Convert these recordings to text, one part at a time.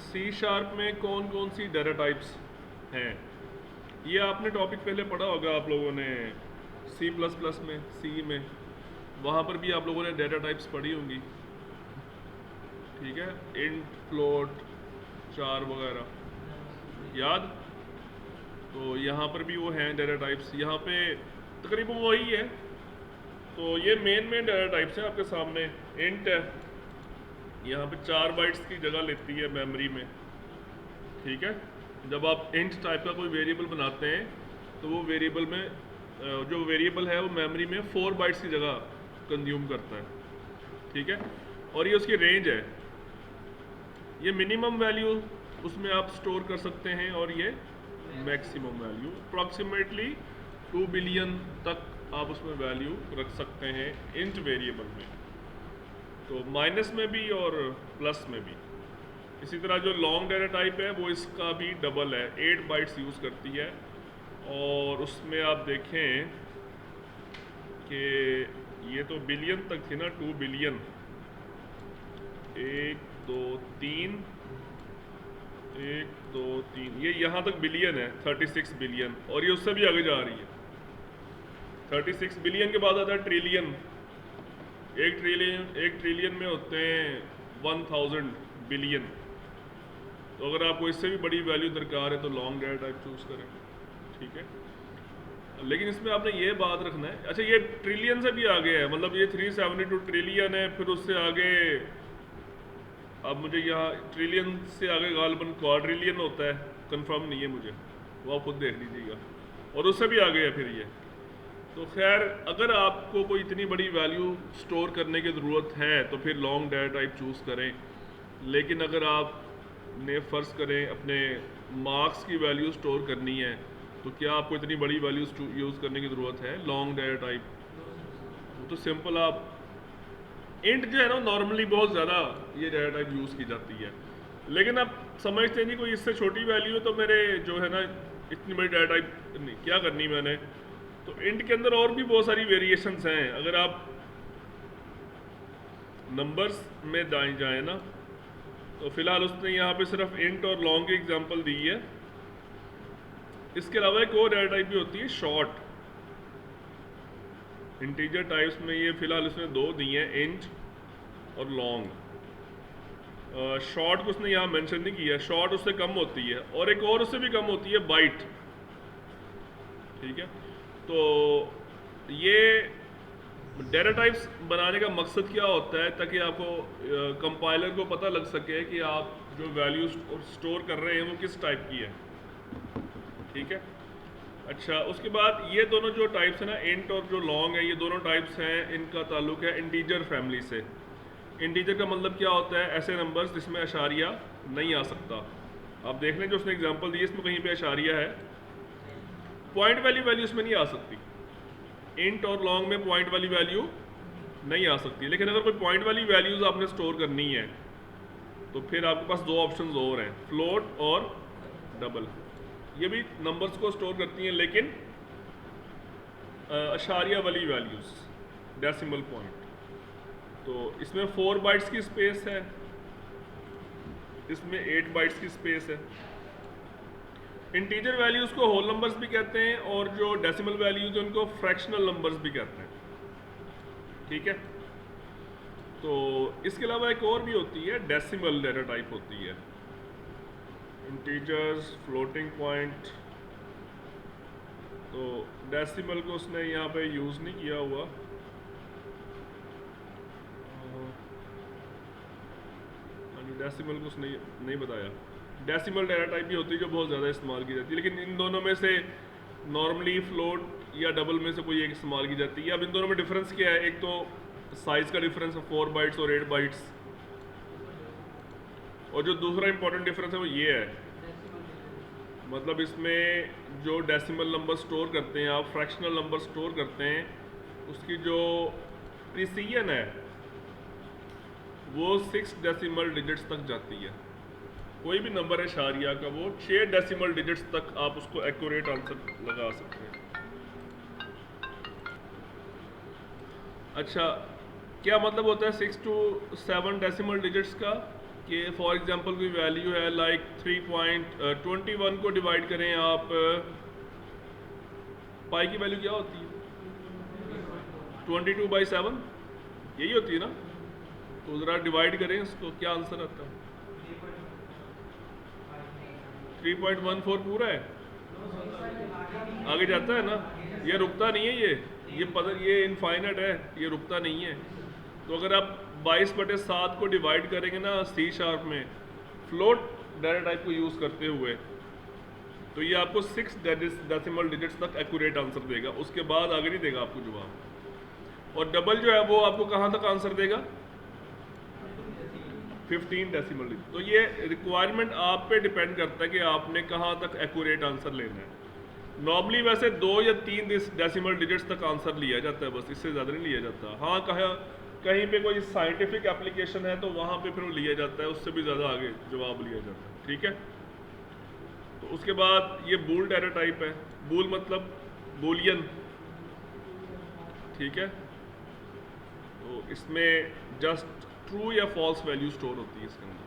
C sharp में कौन कौन सी डाटा टाइप्स हैं, ये आपने टॉपिक पहले पढ़ा होगा आप लोगों ने सी प्लस प्लस में, सी में, वहाँ पर भी आप लोगों ने डाटा टाइप्स पढ़ी होंगी। ठीक है, इंट, फ्लोट, चार वगैरह याद। तो यहाँ पर भी वो हैं डाटा टाइप्स, यहाँ पे तकरीबन वही है। तो ये मेन डाटा टाइप्स हैं आपके सामने। इंट है, यहाँ पे 4 बाइट्स की जगह लेती है मेमोरी में। ठीक है, जब आप इंट टाइप का कोई वेरिएबल बनाते हैं तो वो वेरिएबल में जो वेरिएबल है वो मेमोरी में 4 बाइट्स की जगह कंज्यूम करता है। ठीक है, और ये उसकी रेंज है। ये मिनिमम वैल्यू उसमें आप स्टोर कर सकते हैं और ये मैक्सिमम वैल्यू अप्रॉक्सीमेटली 2 बिलियन तक आप उसमें वैल्यू रख सकते हैं इंट वेरिएबल में। तो माइनस में भी और प्लस में भी। इसी तरह जो लॉन्ग डाटा टाइप है वो इसका भी डबल है, 8 बाइट्स यूज़ करती है। और उसमें आप देखें कि ये तो बिलियन तक थी ना, 2 बिलियन, 1 2 3, 1 2 3, ये यहाँ तक बिलियन है, 36 बिलियन, और ये उससे भी आगे जा रही है। 36 बिलियन के बाद आता है ट्रिलियन। एक ट्रिलियन में होते हैं 1000 बिलियन। तो अगर आपको इससे भी बड़ी वैल्यू दरकार है तो लॉन्ग डाटा टाइप चूज करें। ठीक है, लेकिन इसमें आपने ये बात रखना है, अच्छा ये ट्रिलियन से भी आगे है, मतलब ये 372 ट्रिलियन है, फिर उससे आगे अब मुझे यहाँ ट्रिलियन से आगे गालबन क्वाड्रिलियन होता है, कंफर्म नहीं है मुझे, वो आप खुद देख लीजिएगा, और उससे भी आगे है फिर ये। तो खैर अगर आपको कोई इतनी बड़ी वैल्यू स्टोर करने की ज़रूरत है तो फिर लॉन्ग डाटा टाइप चूज़ करें। लेकिन अगर आपने फ़र्ज़ करें अपने मार्क्स की वैल्यू स्टोर करनी है तो क्या आपको इतनी बड़ी वैल्यू यूज़ करने की ज़रूरत है लॉन्ग डाटा टाइप? वो तो सिंपल, आप इंट जो है ना नॉर्मली बहुत ज़्यादा ये डाटा टाइप यूज़ की जाती है, लेकिन आप समझते हैं जी कोई इससे छोटी वैल्यू है तो मेरे जो है ना इतनी बड़ी डाटा टाइप क्या करनी मैंने। तो इंट के अंदर और भी बहुत सारी वेरिएशंस हैं। अगर आप नंबर्स में दाएं जाए ना तो फिलहाल उसने यहाँ पे सिर्फ इंट और लॉन्ग की एग्जांपल दी है। इसके अलावा एक और डाटा टाइप भी होती है शॉर्ट। इंटीजर टाइप्स में ये फिलहाल उसने 2 दी हैं, इंट और लॉन्ग। शॉर्ट को उसने यहाँ मेंशन नहीं किया, शॉर्ट उससे कम होती है, और एक और उससे भी कम होती है बाइट। ठीक है, तो ये डाटा टाइप्स बनाने का मकसद क्या होता है, ताकि आपको कंपाइलर को पता लग सके कि आप जो वैल्यू स्टोर कर रहे हैं वो किस टाइप की है। ठीक है, अच्छा उसके बाद ये दोनों जो टाइप्स हैं ना, इंट और जो लॉन्ग है, ये दोनों टाइप्स हैं, इनका ताल्लुक है इंटीजर फैमिली से। इंटीजर का मतलब क्या होता है, ऐसे नंबर्स जिसमें अशारिया नहीं आ सकता। आप देख लें जो उसने एग्जांपल दी इसमें कहीं पे अशारिया है, पॉइंट वाली वैल्यू इसमें नहीं आ सकती। इंट और लॉन्ग में पॉइंट वाली वैल्यू नहीं आ सकती। लेकिन अगर कोई पॉइंट वाली वैल्यूज आपने स्टोर करनी है तो फिर आपके पास 2 ऑप्शंस और हैं, फ्लोट और डबल। ये भी नंबर्स को स्टोर करती हैं लेकिन अशारिया वाली वैल्यूज, डेसिमल पॉइंट। तो इसमें 4 बाइट्स की स्पेस है, इसमें 8 बाइट्स की स्पेस है। इंटीजर वैल्यूज को होल नंबर्स भी कहते हैं और जो डेसिमल वैल्यूज हैं उनको फ्रैक्शनल नंबर्स भी कहते हैं। ठीक है, तो इसके अलावा एक और भी होती है डेसिमल डाटा टाइप होती है, इंटीजर्स, फ्लोटिंग पॉइंट। तो डेसिमल को उसने यहाँ पे यूज़ नहीं किया हुआ, डेसिमल को उसने नहीं बताया। डेसिमल डाटा टाइप भी होती है जो बहुत ज़्यादा इस्तेमाल की जाती है, लेकिन इन दोनों में से नॉर्मली फ्लोट या डबल में से कोई एक इस्तेमाल की जाती है। अब इन दोनों में डिफरेंस क्या है, एक तो साइज़ का डिफरेंस है 4 बाइट्स और 8 बाइट्स, और जो दूसरा इंपॉर्टेंट डिफरेंस है वो ये है, मतलब इसमें जो डेसिमल नंबर स्टोर करते हैं आप, फ्रैक्शनल नंबर स्टोर करते हैं, उसकी जो प्रिसीजन है वो 6 डेसिमल डिजिट्स तक जाती है। कोई भी नंबर है शारिया का, वो 6 डेसिमल डिजिट्स तक आप उसको एक्यूरेट आंसर लगा सकते हैं। अच्छा, क्या मतलब होता है 6 to 7 डेसिमल डिजिट्स का, कि फॉर एग्जांपल कोई वैल्यू है लाइक 3.21 को डिवाइड करें आप, पाई की वैल्यू क्या होती है 22/7, यही होती है ना। तो ज़रा डिवाइड करें इसको, क्या आंसर आता है 3.14 पूरा है, आगे जाता है ना, ये रुकता नहीं है, ये इनफाइनाइट है, ये रुकता नहीं है। तो अगर आप 22/7 को डिवाइड करेंगे ना सी शार्प में फ्लोट डाटा टाइप को यूज़ करते हुए, तो ये आपको 6 डेसिमल डिजिट्स तक एक्यूरेट आंसर देगा, उसके बाद आगे नहीं देगा आपको जवाब। और डबल जो है वो आपको कहाँ तक आंसर देगा 15 डेसिमल डिजिट। तो ये रिक्वायरमेंट आप पे डिपेंड करता है कि आपने कहाँ तक एक्यूरेट आंसर लेना है। नॉर्मली वैसे 2 या 3 डेसिमल डिजिट्स तक आंसर लिया जाता है, बस इससे ज़्यादा नहीं लिया जाता। हाँ कहीं पे कोई साइंटिफिक एप्लीकेशन है तो वहाँ पे फिर वो लिया जाता है, उससे भी ज़्यादा आगे जवाब लिया जाता है, ठीक है। तो उसके बाद ये बूल डाटा टाइप है, बूल मतलब बूलियन, ठीक है। तो इसमें जस्ट ट्रू या फॉल्स वैल्यू स्टोर होती है इसके अंदर।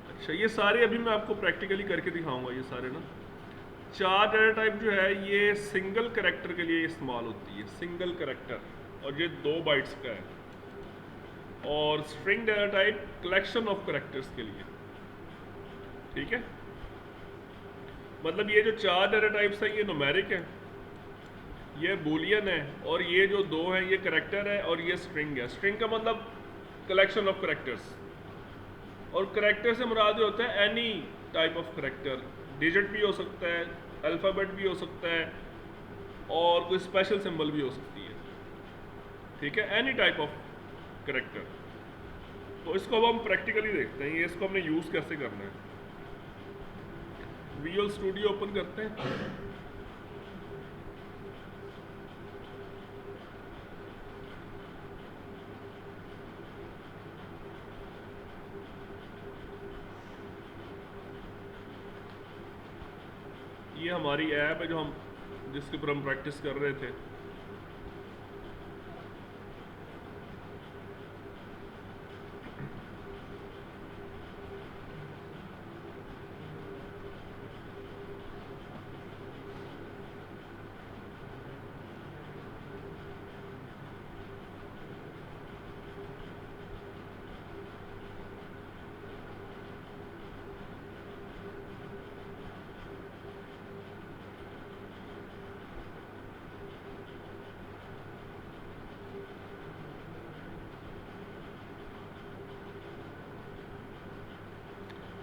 अच्छा, ये सारे अभी मैं आपको प्रैक्टिकली करके दिखाऊंगा। ये सारे ना 4 डाटा टाइप जो है ये सिंगल कैरेक्टर के लिए इस्तेमाल होती है, सिंगल कैरेक्टर, और ये 2 बाइट्स का है। और string data type collection of characters के लिए, ठीक है। मतलब ये जो 4 डाटा टाइप्स है ये न्यूमेरिक है, ये बूलियन है, और ये जो 2 हैं ये कैरेक्टर है और ये स्ट्रिंग है। स्ट्रिंग का मतलब कलेक्शन ऑफ कैरेक्टर्स, और कैरेक्टर से मुराद होता है any type of character, digit भी हो सकता है, अल्फ़ाबेट भी हो सकता है, और कोई स्पेशल सिंबल भी हो सकती है, ठीक है, एनी टाइप ऑफ कैरेक्टर। तो इसको अब हम प्रैक्टिकली देखते हैं, ये इसको हमने यूज़ कैसे करना है। विजुअल स्टूडियो ओपन करते हैं। ये हमारी ऐप है जो जिसके ऊपर हम प्रैक्टिस कर रहे थे।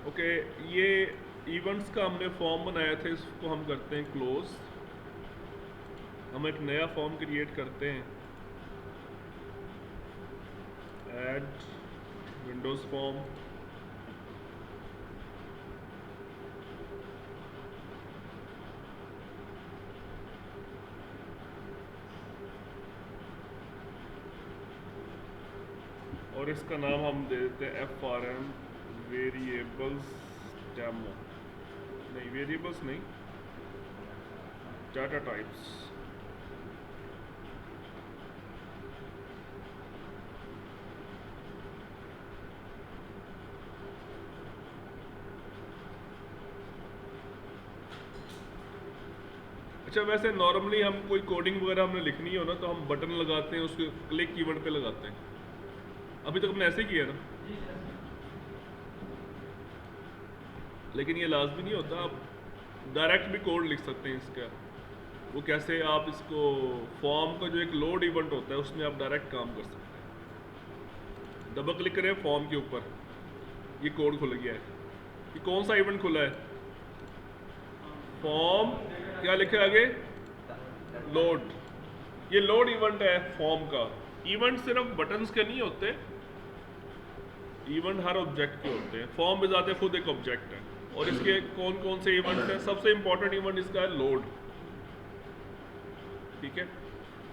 ओके, ये इवेंट्स का हमने फॉर्म बनाया था, इसको हम करते हैं क्लोज। हम एक नया फॉर्म क्रिएट करते हैं, ऐड विंडोज फॉर्म। और इसका नाम हम दे देते हैं FRM वेरिएबल्स डेमो, नहीं वेरिएबल्स नहीं, डाटा टाइप्स। अच्छा, वैसे नॉर्मली हम कोई कोडिंग वगैरह हमने लिखनी हो ना तो हम बटन लगाते हैं, उसके क्लिक कीवर्ड पे लगाते हैं। अभी तक हमने ऐसे ही किया ना, लेकिन ये लाजमी नहीं होता, आप डायरेक्ट भी कोड लिख सकते हैं इसका। वो कैसे, आप इसको फॉर्म का जो एक लोड इवेंट होता है उसमें आप डायरेक्ट काम कर सकते हैं। डबल क्लिक करें फॉर्म के ऊपर, ये कोड खुल गया है। ये कौन सा इवेंट खुला है, फॉर्म, क्या लिखा है आगे, लोड। ये लोड इवेंट है फॉर्म का। इवेंट सिर्फ बटन्स के नहीं होते, इवेंट हर ऑब्जेक्ट के होते हैं। फॉर्म में जाते खुद एक ऑब्जेक्ट है, और इसके कौन कौन से इवेंट्स हैं, सबसे इंपॉर्टेंट इवेंट इसका है लोड, ठीक है।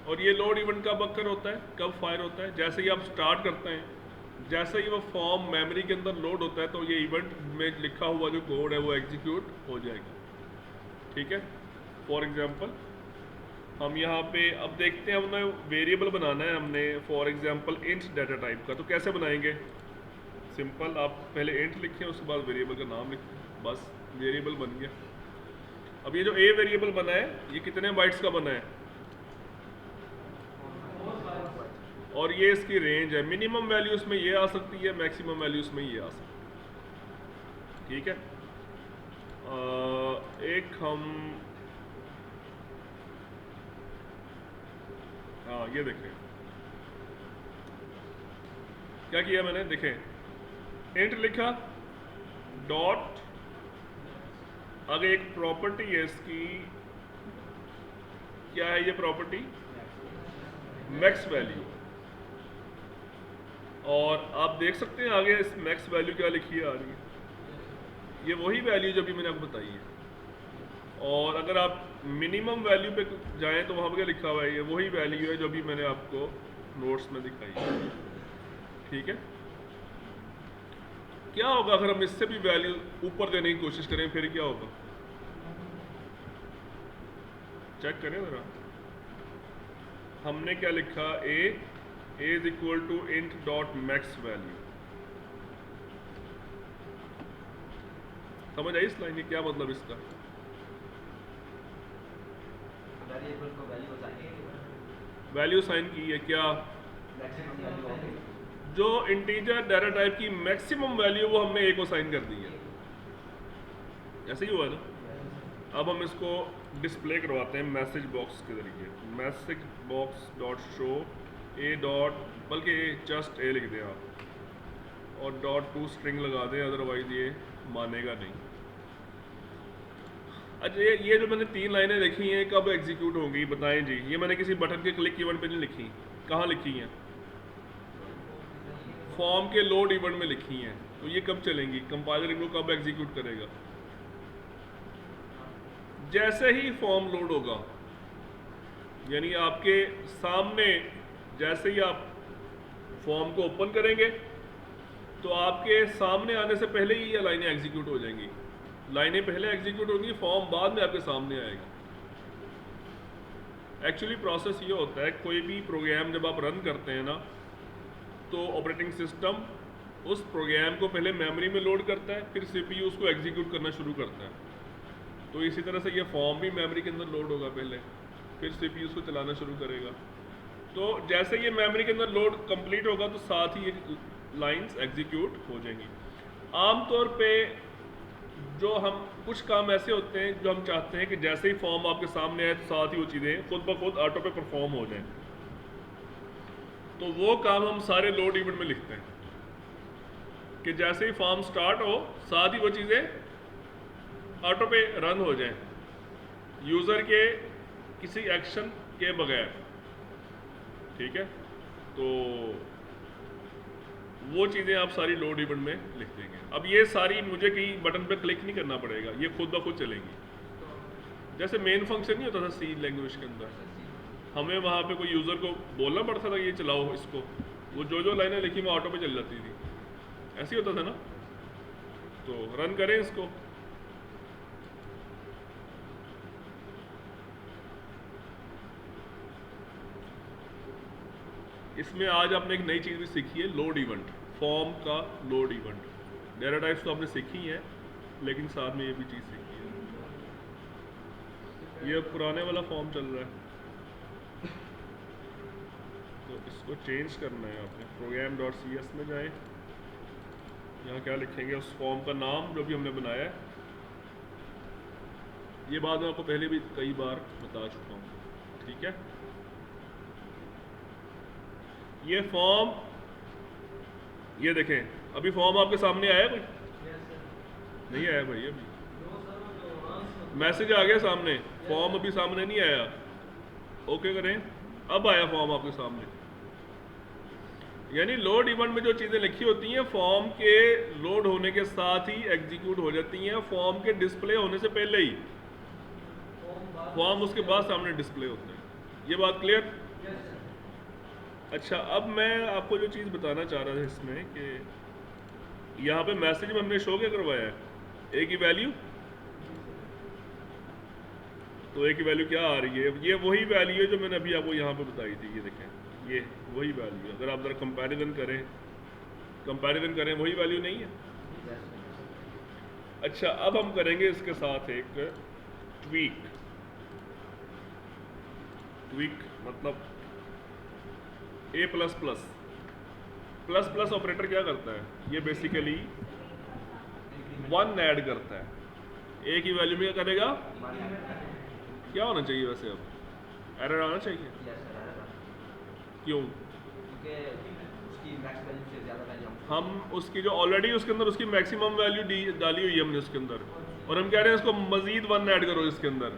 और ये लोड इवेंट कब अक्कर होता है, कब फायर होता है, जैसे ही आप स्टार्ट करते हैं, जैसे ही वो फॉर्म मेमोरी के अंदर लोड होता है तो ये इवेंट में लिखा हुआ जो कोड है वो एग्जीक्यूट हो जाएगा, ठीक है। फॉर एग्जांपल हम यहाँ पे अब देखते हैं, हमने वेरिएबल बनाना है हमने, for example int data type का। तो कैसे बनाएंगे, सिंपल, आप पहले इंट लिखें, उसके बाद वेरिएबल का नाम लिखें, बस वेरिएबल बन गया। अब ये जो ए वेरिएबल बना है ये कितने बाइट्स का बना है, और ये इसकी रेंज है। मिनिमम वैल्यू इसमें ये आ सकती है, मैक्सिमम वैल्यू इसमें ये आ सकती है। ठीक है, एक हम हाँ ये देखें क्या किया मैंने, देखें इंट लिखा, डॉट, आगे एक प्रॉपर्टी है इसकी, क्या है ये प्रॉपर्टी, मैक्स वैल्यू। और आप देख सकते हैं आगे इस मैक्स वैल्यू क्या लिखी है आ रही है, ये वही वैल्यू जो भी मैंने आपको बताई है। और अगर आप मिनिमम वैल्यू पे जाएं तो वहाँ पर क्या लिखा हुआ है, ये वही वैल्यू है जो भी मैंने आपको नोट्स में दिखाई है। ठीक है, क्या होगा अगर हम इससे भी वैल्यू ऊपर देने की कोशिश करें, फिर क्या होगा, चेक करें जरा। हमने क्या लिखा, a is equal to int dot max value. समझ आई इस लाइन की क्या मतलब इसका, वैल्यू साइन की है क्या, जो इंटीजर डाटा टाइप की मैक्सिमम वैल्यू वो हमने ए को साइन कर दी है, ऐसे ही हुआ ना। अब हम इसको डिस्प्ले करवाते हैं मैसेज बॉक्स के जरिए, मैसेज बॉक्स डॉट शो ए डॉट, बल्कि जस्ट ए लिख दें आप, और डॉट टू स्ट्रिंग लगा दें, अदरवाइज ये मानेगा नहीं। अच्छा ये जो मैंने 3 लाइनें लिखी हैं कब एग्जीक्यूट होंगी बताएं जी, ये मैंने किसी बटन के क्लिक इवेंट पे नहीं लिखी, कहाँ लिखी हैं, फॉर्म के लोड इवेंट में लिखी हैं। तो ये कब चलेंगी, कंपाइलर इनको कब एग्जीक्यूट करेगा, जैसे ही फॉर्म लोड होगा, यानी आपके सामने जैसे ही आप फॉर्म को ओपन करेंगे तो आपके सामने आने से पहले ही ये लाइनें एग्जीक्यूट हो जाएंगी। लाइनें पहले एग्जीक्यूट होंगी, फॉर्म बाद में आपके सामने आएगा। एक्चुअली प्रोसेस ये होता है, कोई भी प्रोग्राम जब आप रन करते हैं ना, तो ऑपरेटिंग सिस्टम उस प्रोग्राम को पहले मेमोरी में लोड करता है, फिर सीपीयू उसको एग्जीक्यूट करना शुरू करता है। तो इसी तरह से ये फॉर्म भी मेमोरी के अंदर लोड होगा पहले, फिर सीपीयू उसको चलाना शुरू करेगा। तो जैसे ये मेमोरी के अंदर लोड कंप्लीट होगा तो साथ ही ये लाइंस एग्जीक्यूट हो जाएंगी। आमतौर पे जो हम कुछ काम ऐसे होते हैं जो हम चाहते हैं कि जैसे ही फॉर्म आपके सामने आए तो साथ ही वो चीज़ें खुद ब खुद ऑटो पे परफॉर्म हो जाएं, तो वो काम हम सारे लोड इवेंट में लिखते हैं कि जैसे ही फॉर्म स्टार्ट हो साथ ही वो चीज़ें ऑटो पे रन हो जाएं, यूज़र के किसी एक्शन के बगैर। ठीक है, तो वो चीज़ें आप सारी लोड इवेंट में लिख देंगे। अब ये सारी मुझे कहीं बटन पे क्लिक नहीं करना पड़ेगा, ये खुद ब खुद चलेंगी। जैसे मेन फंक्शन नहीं होता था सी लैंग्वेज के अंदर, हमें वहाँ पे कोई यूज़र को बोलना पड़ता था कि ये चलाओ इसको, वो जो लाइनें लिखी वो ऑटो पे चल जाती थी, ऐसे ही होता था ना। तो रन करें इसको, इसमें आज आपने एक नई चीज़ भी सीखी है, लोड इवेंट, फॉर्म का लोड इवेंट। डेटा टाइप्स तो आपने सीखी है, लेकिन साथ में ये भी चीज़ सीखी है। ये पुराने वाला फॉर्म चल रहा है, तो इसको चेंज करना है आपने। प्रोग्राम डॉट सी एस में जाएं, यहाँ क्या लिखेंगे, उस फॉर्म का नाम जो भी हमने बनाया है। ये बात मैं आपको पहले भी कई बार बता चुका हूँ। ठीक है, ये फॉर्म, ये देखें अभी फॉर्म आपके सामने आया कोई नहीं आया भाई, अभी मैसेज आ गया सामने, फॉर्म अभी सामने नहीं आया। ओके करें, अब आया फॉर्म आपके सामने। यानी लोड इवेंट में जो चीज़ें लिखी होती हैं फॉर्म के लोड होने के साथ ही एग्जीक्यूट हो जाती हैं, फॉर्म के डिस्प्ले होने से पहले ही, फॉर्म उसके बाद सामने डिस्प्ले होते हैं। ये बात क्लियर? अच्छा, अब मैं आपको जो चीज़ बताना चाह रहा था इसमें कि यहाँ पे मैसेज में हमने शो क्या करवाया है, ए की वैल्यू। तो ए की वैल्यू क्या आ रही है, ये वही वैल्यू है जो मैंने अभी आपको यहाँ पे बताई थी। ये देखें, ये वही वैल्यू है। अगर आप ज़रा कंपैरिजन करें कंपैरिजन करें वही वैल्यू नहीं है। अच्छा, अब हम करेंगे इसके साथ एक ट्वीक। ट्वीक मतलब a plus plus. Plus plus operator क्या करता है? ये बेसिकली 1 ऐड करता है। ए की वैल्यू में क्या करेगा? क्या होना चाहिए वैसे? अब एरर आना चाहिए। क्यों? हम उसकी जो ऑलरेडी उसके अंदर उसकी मैक्सिमम वैल्यू डाली हुई है हमने उसके अंदर, और हम कह रहे हैं इसको मजीद 1 ऐड करो इसके अंदर।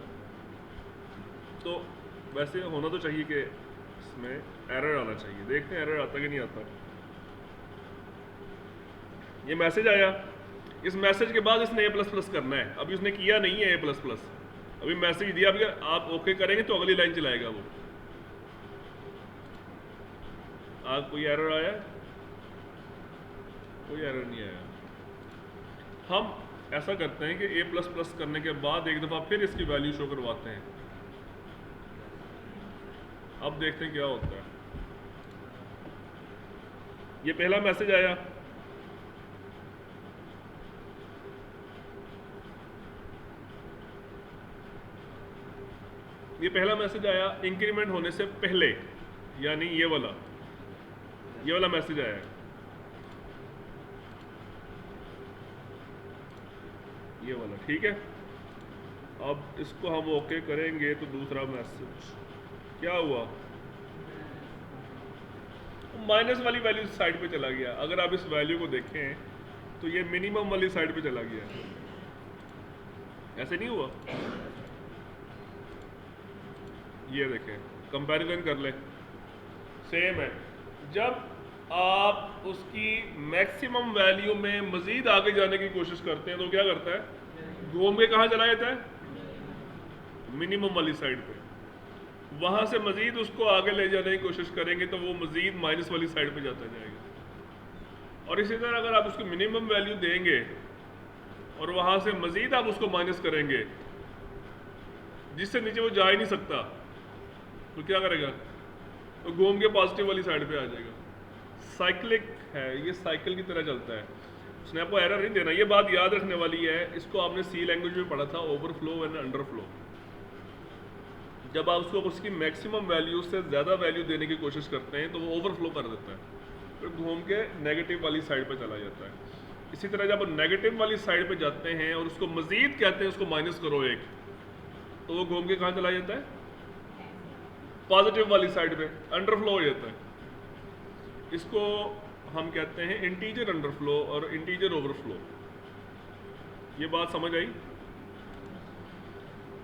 तो वैसे होना तो चाहिए कि इसमें एरर आना चाहिए। देखते हैं एरर आता कि नहीं आता। ये मैसेज आया, इस मैसेज के बाद इसने ए प्लस प्लस करना है। अभी उसने किया नहीं है ए प्लस प्लस, अभी मैसेज दिया, अभी आप ओके करेंगे तो अगली लाइन चलाएगा वो। आप कोई एरर आया? कोई एरर नहीं आया। हम ऐसा करते हैं कि ए प्लस प्लस करने के बाद एक दफ़ा फिर इसकी वैल्यू शो करवाते हैं। अब देखते हैं क्या होता है। ये पहला मैसेज आया, ये पहला मैसेज आया इंक्रीमेंट होने से पहले, यानी ये वाला मैसेज आया। ये वाला ठीक है। अब इसको हम ओके करेंगे तो दूसरा मैसेज क्या हुआ? माइनस वाली वैल्यू साइड पे चला गया। अगर आप इस वैल्यू को देखें तो ये मिनिमम वाली साइड पे चला गया। ऐसे नहीं हुआ? ये देखें, कंपैरिजन कर ले, सेम है। जब आप उसकी मैक्सिमम वैल्यू में मजीद आगे जाने की कोशिश करते हैं तो क्या करता है? घूम के कहाँ चला जाता है? मिनिमम वाली साइड पे। वहां से मजीद उसको आगे ले जाने की कोशिश करेंगे तो वो मजीद माइनस वाली साइड पे जाता जाएगा। और इसी तरह अगर आप उसकी मिनिमम वैल्यू देंगे और वहां से मजीद आप उसको माइनस करेंगे, जिससे नीचे वो जा ही नहीं सकता, तो क्या करेगा? तो घूम के पॉजिटिव वाली साइड पे आ जाएगा। साइक्लिक है, ये साइकिल की तरह चलता है। उसने आपको एरर नहीं देना, ये बात याद रखने वाली है। इसको आपने सी लैंग्वेज में पढ़ा था, ओवरफ्लो एंड अंडरफ्लो। जब आप उसको उसकी मैक्सिमम वैल्यू से ज़्यादा वैल्यू देने की कोशिश करते हैं तो वो ओवरफ्लो कर देता है, फिर घूम के नेगेटिव वाली साइड पे चला जाता है। इसी तरह जब नेगेटिव वाली साइड पे जाते हैं और उसको मजीद कहते हैं उसको माइनस करो एक, तो वो घूम के कहाँ चला जाता है? पॉजिटिव वाली साइड पे अंडरफ्लो हो जाता है। इसको हम कहते हैं इंटीजर अंडरफ्लो और इंटीजर ओवरफ्लो। ये बात समझ आई?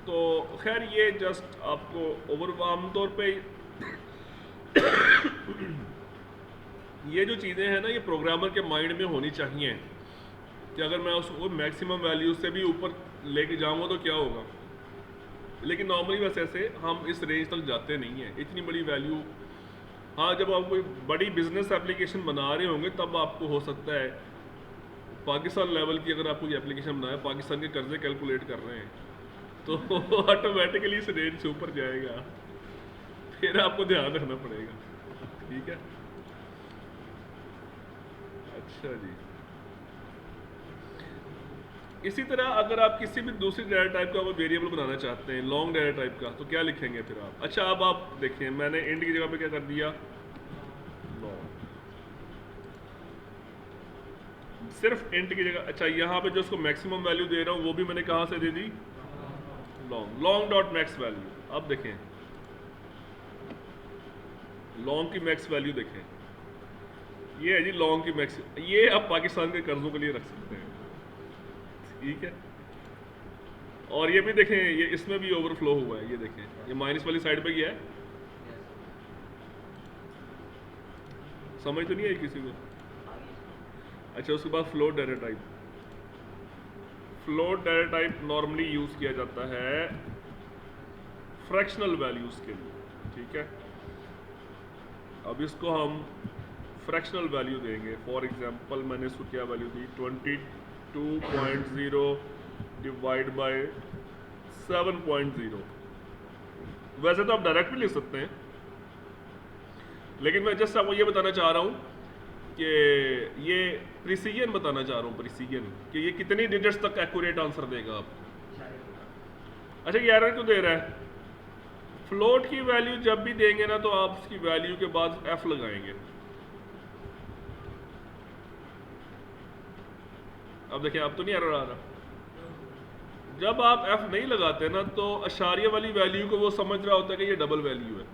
तो खैर ये जस्ट आपको आमतौर पे ये जो चीज़ें हैं ना, ये प्रोग्रामर के माइंड में होनी चाहिए कि अगर मैं उसको मैक्सिमम वैल्यू से भी ऊपर लेके जाऊंगा तो क्या होगा। लेकिन नॉर्मली वैसे ऐसे हम इस रेंज तक जाते नहीं हैं, इतनी बड़ी वैल्यू। हाँ, जब आप कोई बड़ी बिजनेस एप्लीकेशन बना रहे होंगे तब आपको हो सकता है पाकिस्तान लेवल की, अगर आप कोई एप्लीकेशन बनाए, पाकिस्तान के कर्जे कैलकुलेट कर रहे हैं तो ऑटोमेटिकली इस रेंज से ऊपर जाएगा, फिर आपको ध्यान रखना पड़ेगा। ठीक है, अच्छा जी। इसी तरह अगर आप किसी भी दूसरी डाटा टाइप का वेरिएबल बनाना चाहते हैं, लॉन्ग डाटा टाइप का, तो क्या लिखेंगे फिर आप? अच्छा, अब आप देखें, मैंने इंड की जगह पे क्या कर दिया? लॉन्ग, सिर्फ इंट की जगह। अच्छा, यहाँ पे जो उसको मैक्सिमम वैल्यू दे रहा हूँ वो भी मैंने कहाँ से दे दी? Long dot max value. अब देखें लॉन्ग की मैक्स वैल्यू देखें, ये है जी लॉन्ग की मैक्स। ये आप पाकिस्तान के कर्जों के लिए रख सकते हैं, ठीक है। और ये भी देखें, ये इसमें भी ओवरफ्लो हुआ है, ये देखें, ये माइनस वाली साइड पे गया है। समझ तो नहीं आई किसी को? अच्छा, उसके बाद float data type. Float data type normally use किया जाता है फ्रैक्शनल वैल्यूज के लिए, ठीक है। अब इसको हम फ्रैक्शनल वैल्यू देंगे। फॉर एग्जांपल मैंने इसको क्या वैल्यू दी? 22.0 divide by 7.0। वैसे तो आप डायरेक्ट भी लिख सकते हैं, लेकिन मैं जस्ट आपको ये बताना चाह रहा हूँ कि ये प्रिसीजन बताना चाह रहा हूँ, प्रिसीजन कि ये कितनी डिजिट्स तक एक्यूरेट आंसर देगा आपको। अच्छा, ये एरर क्यों दे रहा है? फ्लोट की वैल्यू जब भी देंगे ना तो आप उसकी वैल्यू के बाद एफ लगाएंगे। अब देखिए, अब तो नहीं एरर आ रहा। जब आप एफ नहीं लगाते ना तो अशारिया वाली वैल्यू को वो समझ रहा होता है कि ये डबल वैल्यू है।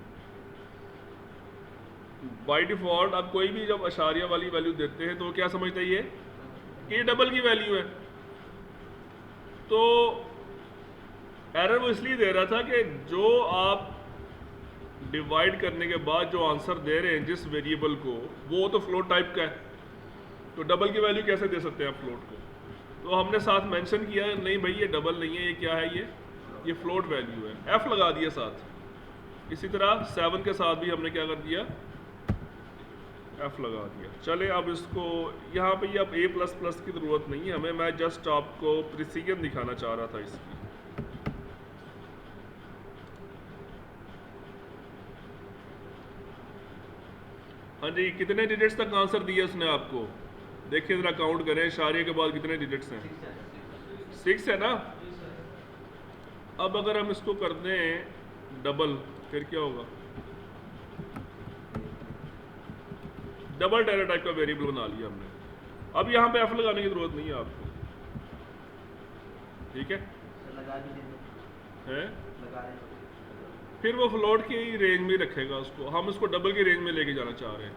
बाय डिफॉल्ट आप कोई भी जब अशारिया वाली वैल्यू देते हैं तो वो क्या समझता है ये कि ये डबल की वैल्यू है। तो एरर वो इसलिए दे रहा था कि जो आप डिवाइड करने के बाद जो आंसर दे रहे हैं जिस वेरिएबल को, वो तो फ्लोट टाइप का है, तो डबल की वैल्यू कैसे दे सकते हैं आप फ्लोट को? तो हमने साथ मेंशन किया नहीं भाई ये डबल नहीं है, ये क्या है, ये फ्लोट वैल्यू है, एफ लगा दिया साथ। इसी तरह 7 के साथ भी हमने क्या कर दिया, एफ लगा दिया। चले अब इसको यहाँ पे ये अब a++ की ज़रूरत नहीं है हमें, मैं जस्ट आपको प्रिसीजन दिखाना चाह रहा था इसकी। हाँ जी, कितने डिजिट्स तक आंसर दिया उसने आपको? देखिए जरा काउंट करें, इशारे के बाद कितने डिजिट्स हैं? 6 है ना। अब अगर हम इसको कर दें डबल, फिर क्या होगा? डबल डेटा टाइप का वेरिएबल बना लिया हमने। अब यहाँ पे एफ लगाने की जरूरत नहीं है आपको, ठीक है? फिर वो फ्लोट की रेंज में रखेगा उसको, हम उसको डबल की रेंज में लेके जाना चाह रहे हैं।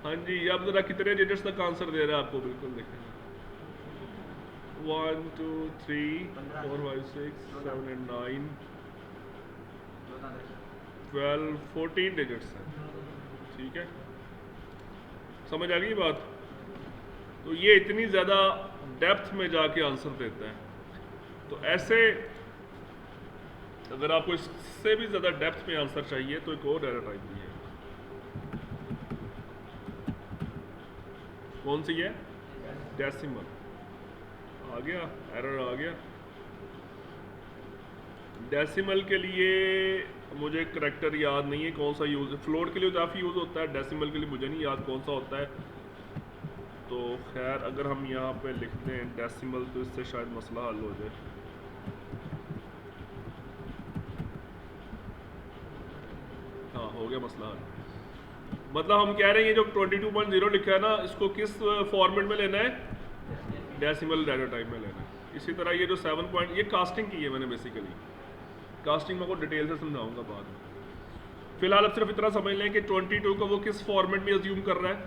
हाँ जी, अब जरा कितने डिजिट्स तक आंसर दे रहा है आपको, बिल्कुल देखें। 1 2 3 4 5 6 7 8 9 12 14 डिजिट्स हैं, ठीक है? समझ आ गई बात? तो ये इतनी ज़्यादा डेप्थ में जाके आंसर देता है। तो ऐसे अगर आपको इससे भी ज़्यादा डेप्थ में आंसर चाहिए तो एक और डेटा टाइप भी है। कौन सी है? डेसिमल। आ गया, एरर आ गया। डेसिमल के लिए मुझे करैक्टर याद नहीं है कौन सा यूज़ है। फ्लोट के लिए काफ़ी यूज़ होता है, डेसिमल के लिए मुझे नहीं याद कौन सा होता है। तो खैर अगर हम यहाँ पे लिखते हैं डेसिमल तो इससे शायद मसला हल हो जाए। हाँ, हो गया मसला हल। मतलब हम कह रहे हैं ये जो 22.0 लिखा है ना, इसको किस फॉर्मेट में लेना है? डेसिमल डाटा टाइप में लेना है। इसी तरह ये जो 7 पॉइंट, ये कास्टिंग की है मैंने बेसिकली। कास्टिंग में को डिटेल से समझाऊंगा बाद में। फिलहाल अब सिर्फ इतना समझ लें कि 22 को वो किस फॉर्मेट में अज्यूम कर रहा है,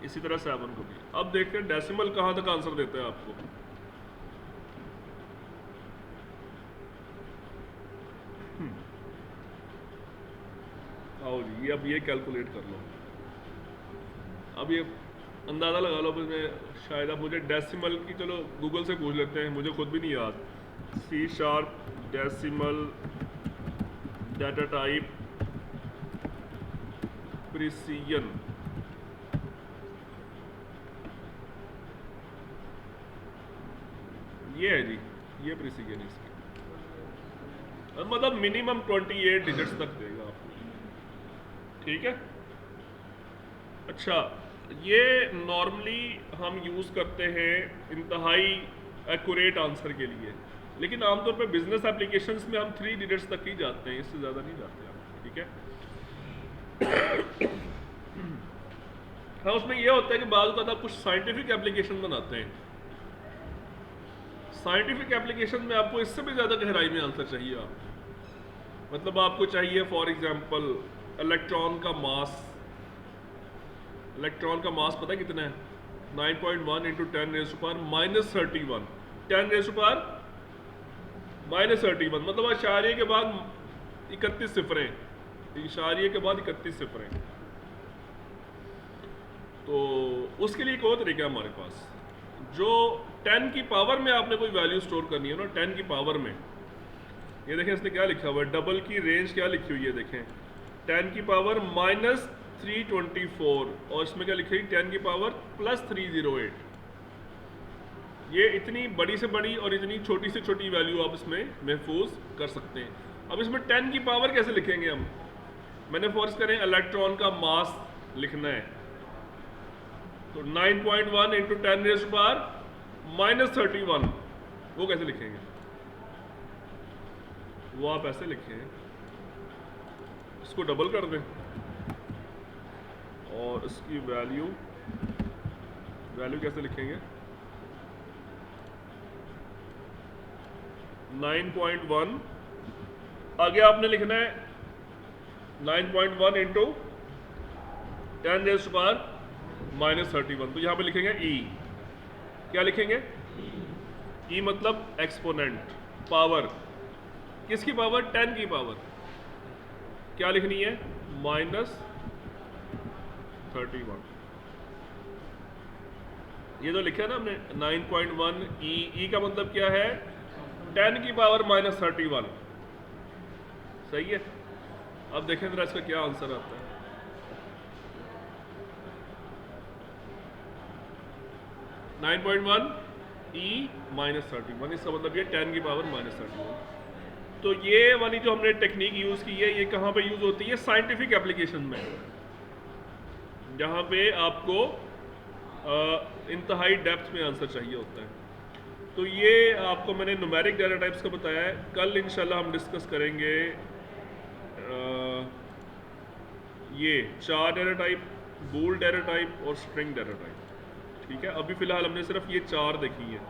इसी तरह 7 को भी। अब देखते हैं डेसिमल कहाँ तक आंसर देता है आपको। आओ जी, अब ये कैलकुलेट कर लो। अब ये अंदाज़ा लगा लो, मैं शायद अब मुझे डेसिमल की, चलो गूगल से पूछ लेते हैं, मुझे खुद भी नहीं याद। C# decimal data type precision. ये है जी, ये प्रिसीजन इसकी, मतलब मिनिमम 28 डिजिट्स तक देगा आपको, ठीक है? अच्छा, ये नॉर्मली हम यूज़ करते हैं इंतहाई एक्यूरेट आंसर के लिए, लेकिन आमतौर पे बिजनेस एप्लीकेशंस में हम 3 डिजिट्स तक ही जाते हैं, इससे ज़्यादा नहीं जाते हम, ठीक है? हाँ, उसमें यह होता है कि बाद में आप कुछ साइंटिफिक एप्लीकेशन बनाते हैं। साइंटिफिक एप्लीकेशन में आपको इससे भी ज़्यादा गहराई में आंसर चाहिए आपको। मतलब आपको चाहिए फॉर एग्जांपल इलेक्ट्रॉन का मास। इलेक्ट्रॉन का मास पता है कितना है? 9.1 × 10⁻⁻31 10⁻⁻31, मतलब इशारे के बाद 31 सिफरें, इशारे के बाद 31 सिफरें। तो उसके लिए एक और तरीका है हमारे पास, जो 10 की पावर में आपने कोई वैल्यू स्टोर करनी है ना, 10 की पावर में, ये देखें इसने क्या लिखा हुआ है, डबल की रेंज क्या लिखी हुई है, देखें 10 की पावर -324, और इसमें क्या लिखी है 10 की पावर +308। ये इतनी बड़ी से बड़ी और इतनी छोटी से छोटी वैल्यू आप इसमें महफूज कर सकते हैं। अब इसमें 10 की पावर कैसे लिखेंगे हम? मैंने फॉर्स करें इलेक्ट्रॉन का मास लिखना है, तो 9.1 इंटू 10 रेज़ टू पावर -31, वो कैसे लिखेंगे? वो आप ऐसे लिखें, इसको डबल कर दें और इसकी वैल्यू कैसे लिखेंगे? 9.1 आगे आपने लिखना है 9.1 इंटू 10 रेज़ टू पावर -31, तो यहां पे लिखेंगे E। क्या लिखेंगे? E मतलब एक्सपोनेंट, पावर। किसकी पावर? 10 की पावर। क्या लिखनी है? -31। ये जो लिखा है ना हमने 9.1 E का मतलब क्या है? 10 की पावर -31। सही है। अब देखें जरा इसका क्या आंसर आता है। E -31, इसका मतलब ये 10 की पावर -31। तो ये वाली जो हमने टेक्निक यूज़ की है, ये कहाँ पे यूज़ होती है? साइंटिफिक एप्लीकेशन में, जहाँ पे आपको इंतहाई डेप्थ में आंसर चाहिए होता है। तो ये आपको मैंने न्यूमेरिक डाटा टाइप्स का बताया है। कल इंशाल्लाह हम डिस्कस करेंगे ये 4 डाटा टाइप, बूल डाटा टाइप और स्ट्रिंग डाटा टाइप। ठीक है, अभी फ़िलहाल हमने सिर्फ ये 4 देखी है।